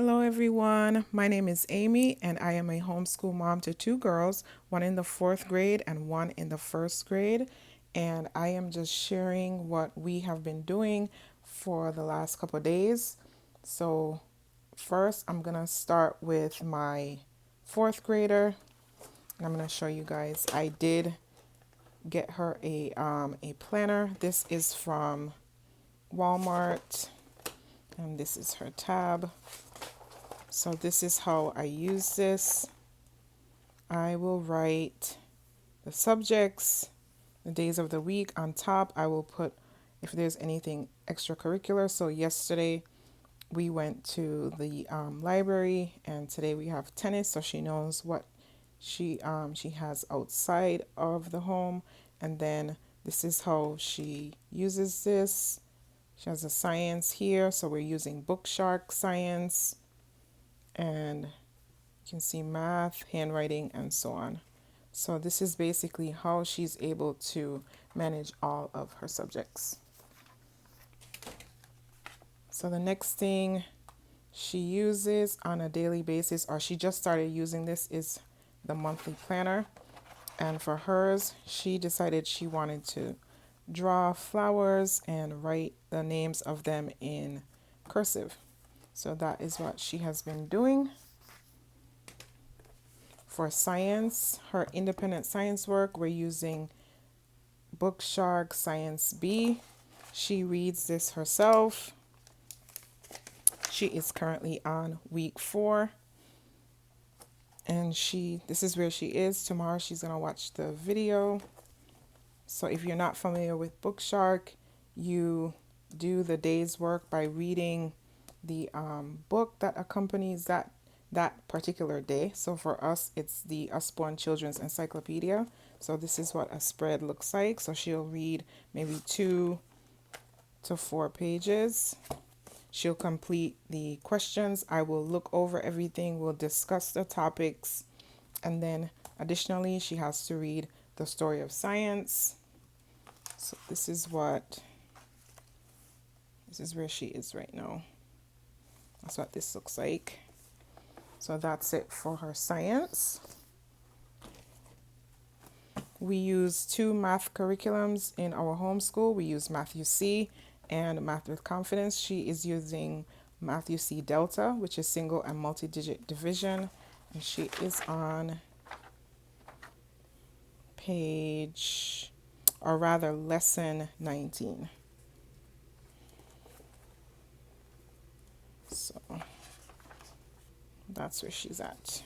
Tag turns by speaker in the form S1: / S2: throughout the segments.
S1: Hello, everyone. My name is Amy, and I am a homeschool mom to two girls, one in the fourth grade and one in the first grade. And I am just sharing what we have been doing for the last couple of days. So, first, I'm going to start with my fourth grader, and I'm going to show you guys. I did get her a planner. This is from Walmart, and this is her tab. So this is how I use this. I will write the subjects, the days of the week. On top, I will put if there's anything extracurricular. So yesterday we went to the library, and today we have tennis, so she knows what she has outside of the home. And then this is how she uses this. She has a science here, so we're using Bookshark Science, and you can see math, handwriting, and so on. So this is basically how she's able to manage all of her subjects. So the next thing she uses on a daily basis, or she just started using this, is the monthly planner. And for hers, she decided she wanted to draw flowers and write the names of them in cursive. So that is what she has been doing. For science, her independent science work, we're using Bookshark Science B. She reads this herself. She is currently on week 4. And this is where she is. Tomorrow she's going to watch the video. So if you're not familiar with Bookshark, you do the day's work by reading the book that accompanies that particular day. So for us, it's the Usborne Children's Encyclopedia. So this is what a spread looks like. So she'll read maybe 2 to 4 pages. She'll complete the questions. I will look over everything. We'll discuss the topics. And then additionally, she has to read the story of science. So this is where she is right now. That's what this looks like. So that's it for her science. We use 2 math curriculums in our homeschool. We use Matthew C and Math with Confidence. She is using Matthew C Delta, which is single and multi-digit division. And she is on page, or rather lesson 19. So that's where she's at.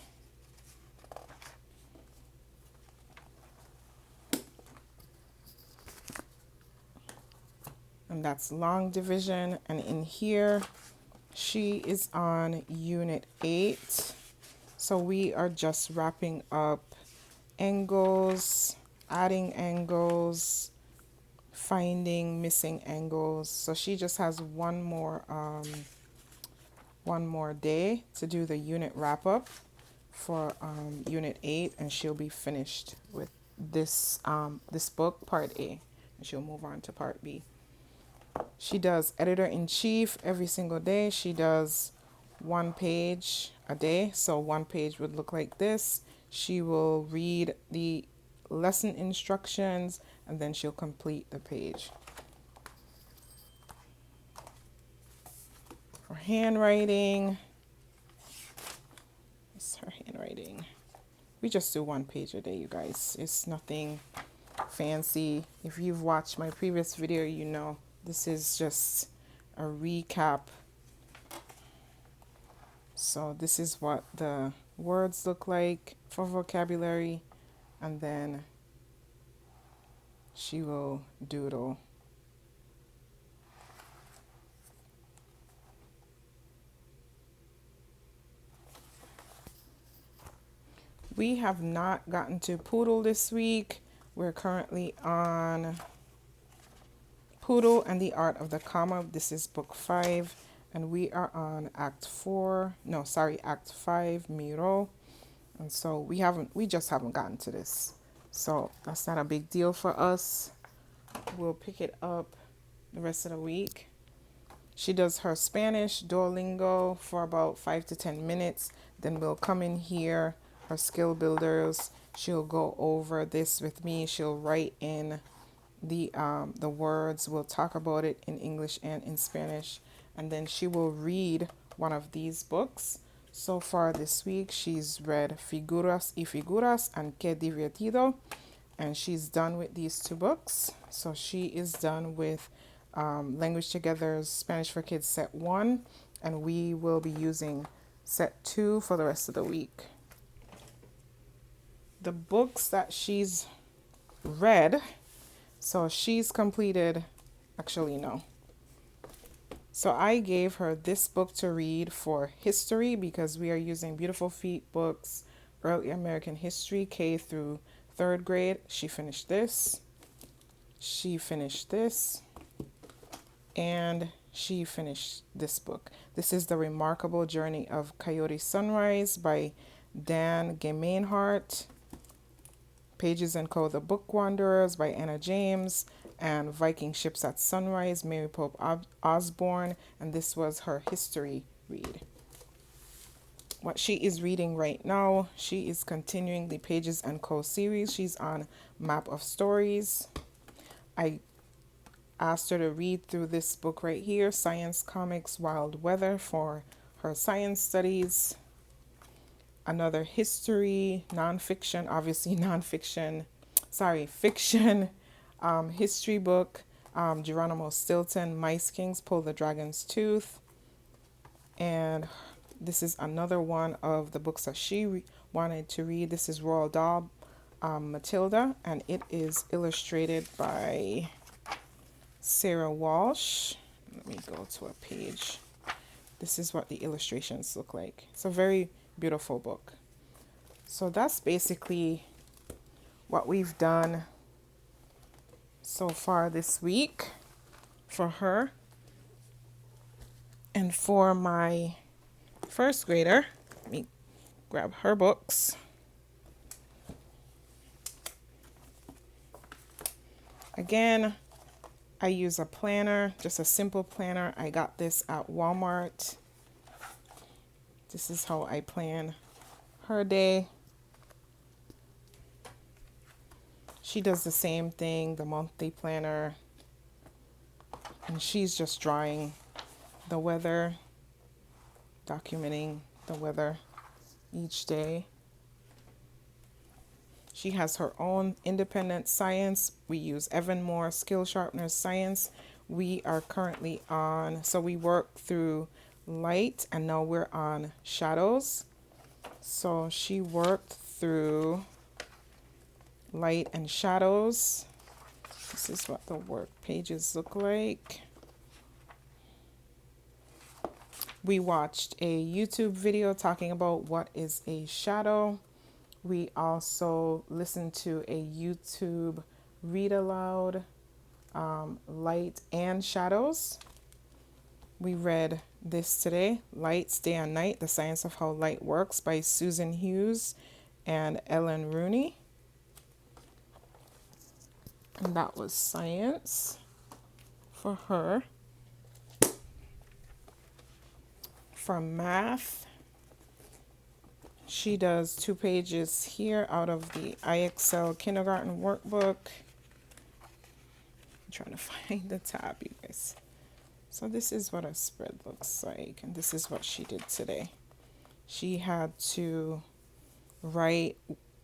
S1: And that's long division. And in here, she is on unit 8. So we are just wrapping up angles, adding angles, finding missing angles. So she just has one more day to do the unit wrap up for unit 8, and she'll be finished with this book, part A, and she'll move on to part B. She does editor-in-chief every single day. She does 1 page a day. So 1 page would look like this. She will read the lesson instructions, and then she'll complete the page. For handwriting, it's her handwriting. We just do 1 page a day, you guys. It's nothing fancy. If you've watched my previous video, you know this is just a recap. So this is what the words look like for vocabulary, and then she will doodle. We have not gotten to Poodle this week. We're currently on Poodle and the Art of the Comma. This is book 5, and we are on Act 5, Miro. And so we just haven't gotten to this. So that's not a big deal for us. We'll pick it up the rest of the week. She does her Spanish Duolingo for about 5 to 10 minutes. Then we'll come in here, her skill builders. She'll go over this with me. She'll write in the words. We'll talk about it in English and in Spanish, and then she will read one of these books. So far this week, she's read Figuras y Figuras and Qué Divertido, and she's done with these two books. So she is done with Language Together's Spanish for Kids Set 1, and we will be using Set 2 for the rest of the week. The books that she's read, so she's completed, actually, no. So I gave her this book to read for history because we are using Beautiful Feet books, Early American History, K through 3rd grade. She finished this. She finished this. And she finished this book. This is The Remarkable Journey of Coyote Sunrise by Dan Gemeinhart. Pages and Co. The Book Wanderers by Anna James, and Viking Ships at Sunrise, Mary Pope Osborne, and this was her history read. What she is reading right now, she is continuing the Pages and Co. series. She's on Map of Stories. I asked her to read through this book right here, Science Comics Wild Weather, for her science studies. Another history, nonfiction, obviously nonfiction, fiction, history book, Geronimo Stilton, Mice Kings, Pull the Dragon's Tooth. And this is another one of the books that she wanted to read. This is Roald Dahl, Matilda, and it is illustrated by Sarah Walsh. Let me go to a page. This is what the illustrations look like. It's a very beautiful book. So that's basically what we've done so far this week for her. And for my first grader, let me grab her books. Again, I use a planner, just a simple planner. I got this at Walmart. This is how I plan her day. She does the same thing, the monthly planner. And she's just drawing the weather, documenting the weather each day. She has her own independent science. We use Evan Moore Skill Sharpeners Science. We are currently on, so we work through light and now we're on shadows. So she worked through light and shadows. This is what the work pages look like. We watched a YouTube video talking about what is a shadow. We also listened to a YouTube read aloud, light and shadows. We read this today, Lights, Day and Night, The Science of How Light Works by Susan Hughes and Ellen Rooney. And that was science for her. For math, she does 2 pages here out of the IXL kindergarten workbook. I'm trying to find the tab, you guys. So this is what a spread looks like, and this is what she did today. She had to write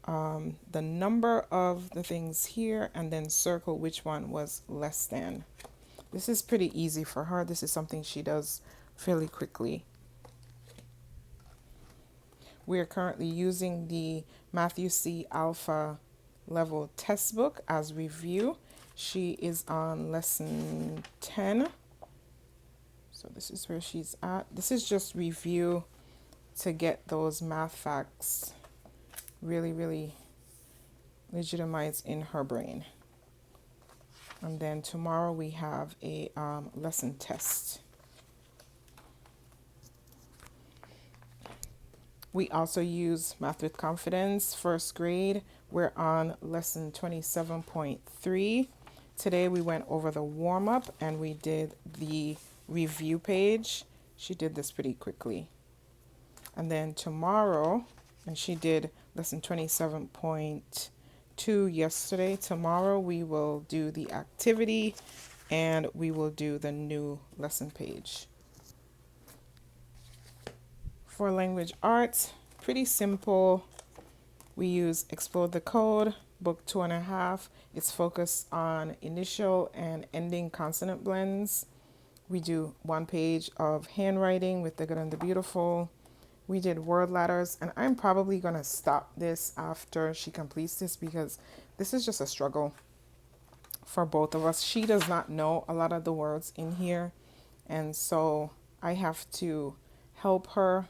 S1: the number of the things here and then circle which one was less than. This is pretty easy for her. This is something she does fairly quickly. We are currently using the Matthew C. Alpha level test book as review. She is on lesson 10. So this is where she's at. This is just review to get those math facts really, really legitimized in her brain. And then tomorrow we have a lesson test. We also use Math with Confidence, first grade. We're on lesson 27.3. Today we went over the warm-up and we did the review page. She did this pretty quickly. And then tomorrow, and she did lesson 27.2 yesterday. Tomorrow we will do the activity and we will do the new lesson page. For language arts, pretty simple. We use Explode the Code, book 2.5. It's focused on initial and ending consonant blends. We do 1 page of handwriting with the good and the beautiful. We did word ladders, and I'm probably going to stop this after she completes this because this is just a struggle for both of us. She does not know a lot of the words in here, and so I have to help her.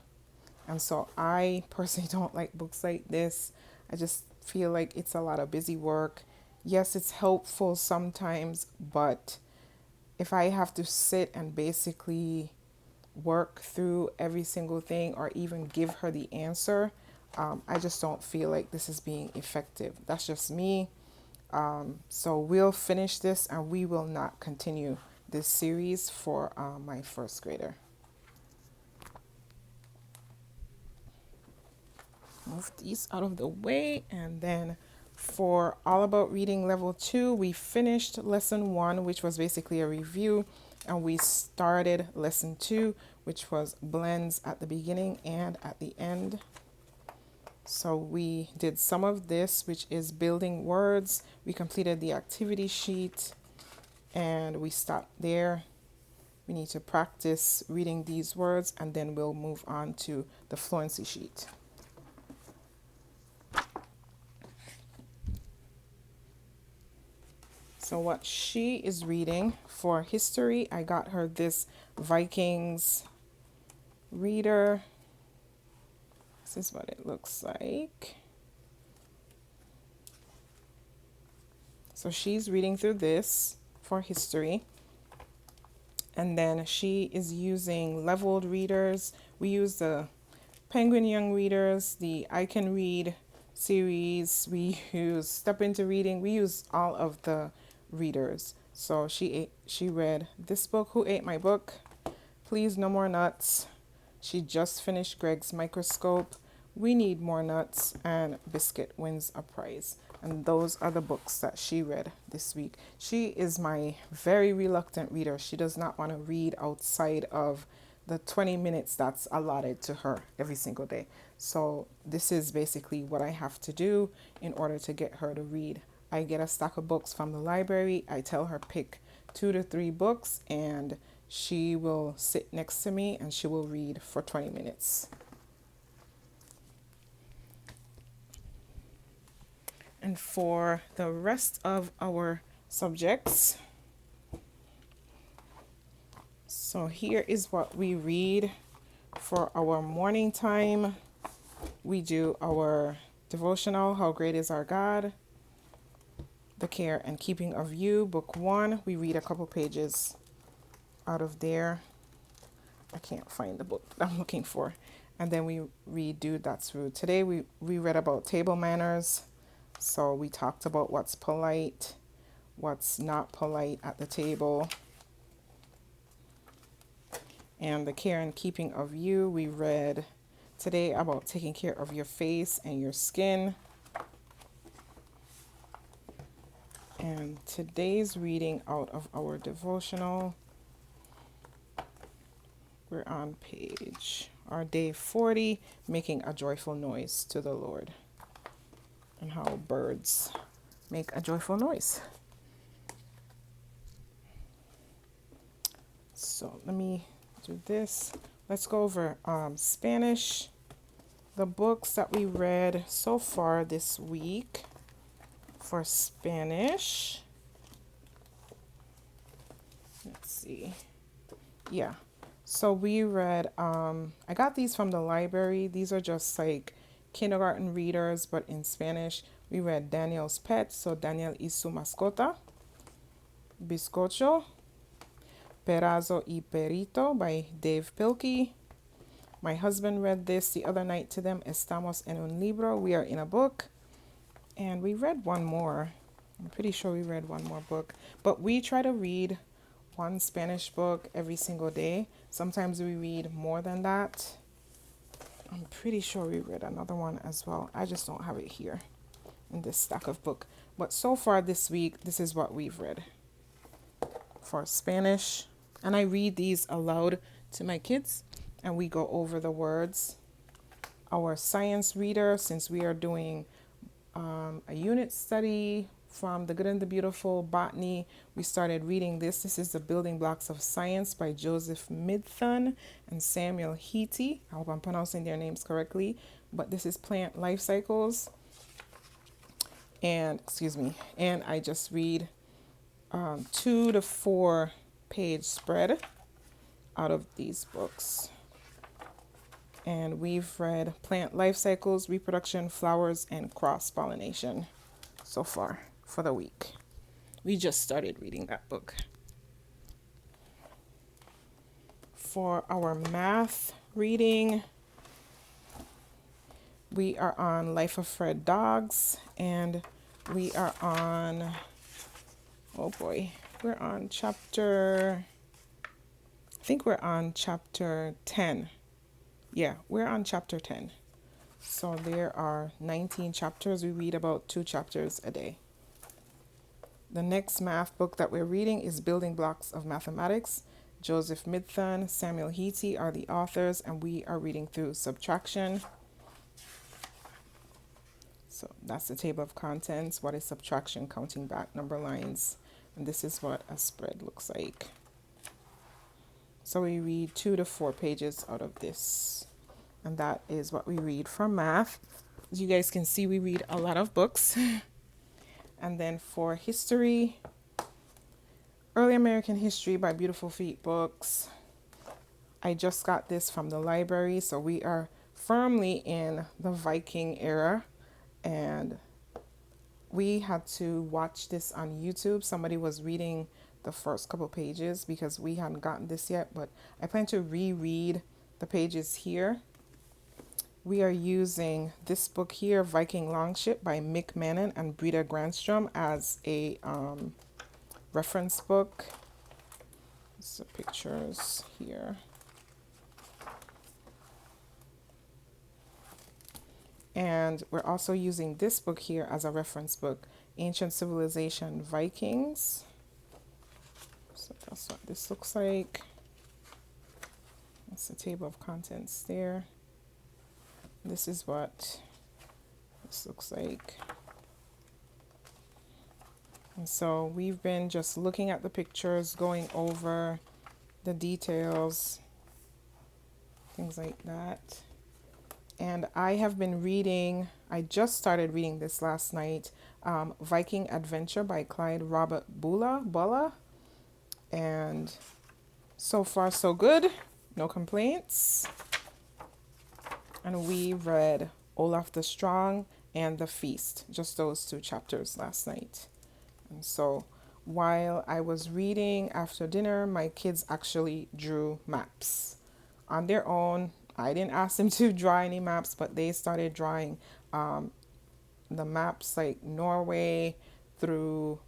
S1: And so I personally don't like books like this. I just feel like it's a lot of busy work. Yes, it's helpful sometimes, but if I have to sit and basically work through every single thing or even give her the answer, I just don't feel like this is being effective. That's just me. So we'll finish this and we will not continue this series for my first grader. Move these out of the way, and then for All About Reading Level 2, we finished Lesson 1, which was basically a review, and we started Lesson 2, which was blends at the beginning and at the end. So we did some of this, which is building words. We completed the activity sheet, and we stopped there. We need to practice reading these words, and then we'll move on to the fluency sheet. So what she is reading for history, I got her this Vikings reader. This is what it looks like. So she's reading through this for history. And then she is using leveled readers. We use the Penguin Young Readers, the I Can Read series. We use Step Into Reading. We use all of the readers. So she read this book, Who Ate My Book? Please No More Nuts. She just finished Greg's Microscope, We Need More Nuts, and Biscuit Wins a Prize. And those are the books that she read this week. She is my very reluctant reader. She does not want to read outside of the 20 minutes that's allotted to her every single day. So this is basically what I have to do in order to get her to read. I get a stack of books from the library. I tell her pick 2 to 3 books, and she will sit next to me and she will read for 20 minutes. And for the rest of our subjects, so here is what we read for our morning time. We do our devotional, How Great Is Our God, The Care and Keeping of You, Book 1. We read a couple pages out of there. I can't find the book that I'm looking for. And then we read Dude, That's Rude. Today we read about table manners. So we talked about what's polite, what's not polite at the table. And The Care and Keeping of You, we read today about taking care of your face and your skin. And today's reading out of our devotional, we're on our day 40, making a joyful noise to the Lord, and how birds make a joyful noise. So let me do this. Let's go over Spanish, the books that we read so far this week. For Spanish, let's see. Yeah. So we read, I got these from the library. These are just like kindergarten readers, but in Spanish. We read Daniel's Pet, so Daniel y su mascota. Bizcocho. Perazo y Perito by Dave Pilkey. My husband read this the other night to them. Estamos en un libro. We are in a book. And we read one more. I'm pretty sure we read one more book. But we try to read one Spanish book every single day. Sometimes we read more than that. I'm pretty sure we read another one as well. I just don't have it here in this stack of book. But so far this week, this is what we've read for Spanish. And I read these aloud to my kids and we go over the words. Our science reader, since we are doing a unit study from The Good and the Beautiful Botany, we started reading this. This is The Building Blocks of Science by Joseph Midthun and Samuel Heaty. I hope I'm pronouncing their names correctly, but this is Plant Life Cycles. And and I just read 2 to 4 page spread out of these books. And we've read Plant Life Cycles, Reproduction, Flowers, and Cross-Pollination so far for the week. We just started reading that book. For our math reading, we are on Life of Fred Dogs, and we are on, oh boy, we're on chapter, I think we're on chapter 10. Yeah, we're on chapter 10. So there are 19 chapters. We read about 2 chapters a day. The next math book that we're reading is Building Blocks of Mathematics. Joseph Midthun, Samuel Heaty are the authors, and we are reading through subtraction. So that's the table of contents. What is subtraction? Counting back number lines. And this is what a spread looks like. So we read 2 to 4 pages out of this. And that is what we read for math. As you guys can see, we read a lot of books. And then for history, Early American History by Beautiful Feet Books. I just got this from the library. So we are firmly in the Viking era. And we had to watch this on YouTube. Somebody was reading the first couple pages because we hadn't gotten this yet, but I plan to reread the pages here. We are using this book here, Viking Longship by Mick Mannon and Brita Granstrom, as a reference book. So pictures here. And we're also using this book here as a reference book, Ancient Civilization Vikings. So that's what this looks like. That's the table of contents there. This is what this looks like. And so we've been just looking at the pictures, going over the details, things like that. And I have been reading, I just started reading this last night, Viking Adventure by Clyde Robert Bulla. And so far so good, no complaints. And we read Olaf the Strong and The Feast, just those 2 chapters last night. And so while I was reading after dinner, my kids actually drew maps on their own. I didn't ask them to draw any maps, but they started drawing the maps like Norway through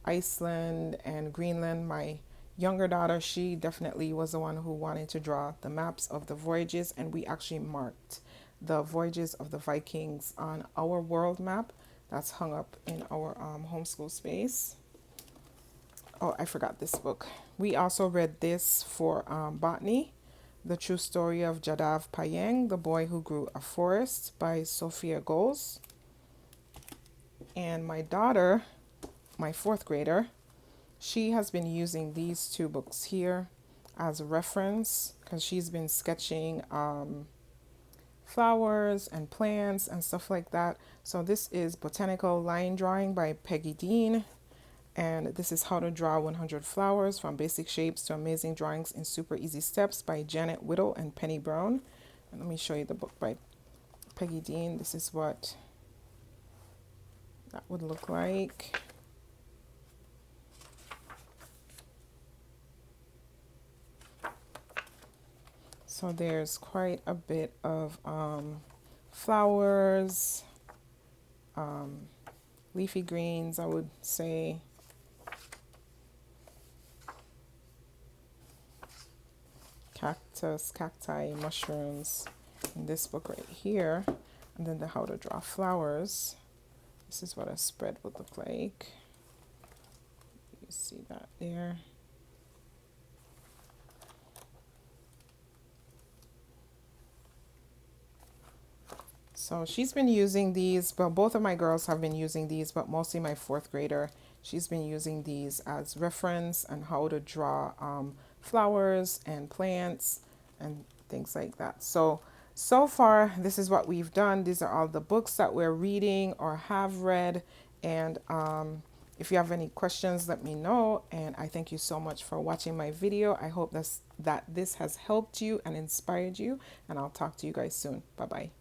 S1: Iceland and Greenland. My younger daughter, she definitely was the one who wanted to draw the maps of the voyages, and we actually marked the voyages of the Vikings on our world map that's hung up in our homeschool space. Oh, I forgot this book. We also read this for botany, The True Story of Jadav Payeng, The Boy Who Grew a Forest by Sophia Goles. And my daughter, my 4th grader, she has been using these 2 books here as a reference because she's been sketching flowers and plants and stuff like that. So this is Botanical Line Drawing by Peggy Dean. And this is How to Draw 100 Flowers from Basic Shapes to Amazing Drawings in Super Easy Steps by Janet Whittle and Penny Brown. And let me show you the book by Peggy Dean. This is what that would look like. So there's quite a bit of flowers, leafy greens, I would say. cactus, cacti, mushrooms in this book right here. And then the how to draw flowers. This is what a spread would look like. You see that there. So she's been using these, well, both of my girls have been using these, but mostly my fourth grader. She's been using these as reference on how to draw flowers and plants and things like that. So far, this is what we've done. These are all the books that we're reading or have read. And if you have any questions, let me know. And I thank you so much for watching my video. I hope that this has helped you and inspired you. And I'll talk to you guys soon. Bye-bye.